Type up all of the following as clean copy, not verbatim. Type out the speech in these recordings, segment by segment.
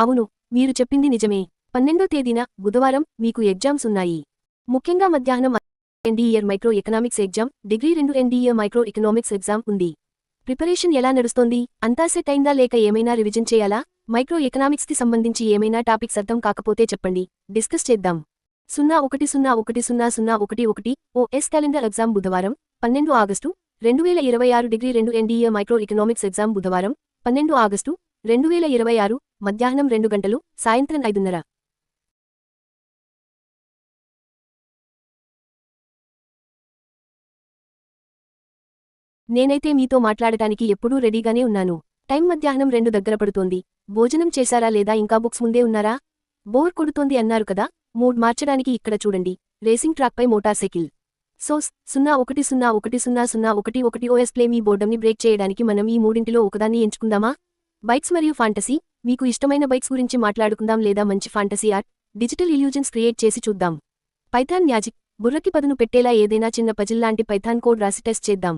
అవును, మీరు చెప్పింది నిజమే. 12వ తేదీన బుధవారం మీకు ఎగ్జామ్స్ ఉన్నాయి. ముఖ్యంగా మధ్యాహ్నం NDA micro economics exam, degree 2 NDA micro economics exam ఉంది. ప్రిపరేషన్ ఎలా నడుస్తోంది? అంతా సెట్ అయిందా లేక ఏమైనా రివిజన్ చేయాలా? మైక్రో ఎకనామిక్స్కి సంబంధించి ఏమైనా టాపిక్స్ అర్థం కాకపోతే చెప్పండి, డిస్కస్ చేద్దాం. 01000111 ఓఎస్ క్యాలెండర్ ఎగ్జామ్ బుధవారం 12 August 2026 degree 2 NDA micro economics exam బుధవారం 12 ఆగస్టు 2026 మధ్యాహ్నం 2 గంటలు, సాయంత్రం 5:30. నేనైతే మీతో మాట్లాడటానికి ఎప్పుడూ రెడీగానే ఉన్నాను. టైం మధ్యాహ్నం 2 దగ్గర పడుతోంది. భోజనం చేశారా లేదా ఇంకా బుక్స్ ముందే ఉన్నారా? బోర్ కొడుతోంది అన్నారు కదా, మూడ్ మార్చడానికి ఇక్కడ చూడండి. రేసింగ్ ట్రాక్పై మోటార్ సైకిల్. సోస్ 01010011 ఓఎస్ ప్లే. మీ బోర్డంని బ్రేక్ చేయడానికి మనం ఈ మూడింటిలో ఒకదాన్ని ఎంచుకుందామా? బైక్స్ మరియు ఫాంటసీ. మీకు ఇష్టమైన బైక్స్ గురించి మాట్లాడుకుందాం లేదా మంచి fantasy art, digital illusions create చేసి చూద్దాం. Python magic. బుర్రకి పదును పెట్టేలా ఏదైనా చిన్న పజిల్ లాంటి పైథాన్ కోడ్ రాసి టెస్ట్ చేద్దాం.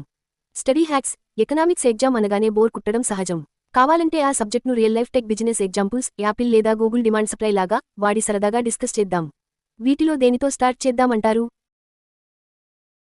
Study hacks. ఎకనామిక్స్ ఎగ్జామ్ అనగానే బోర్ కుట్టడం సహజం. కావాలంటే ఆ సబ్జెక్ట్ను real life tech business examples, Apple లేదా గూగుల్ డిమాండ్ సప్లై లాగా వాడి సరదాగా డిస్కస్ చేద్దాం. వీటిలో దేనితో స్టార్ట్ చేద్దామంటారు?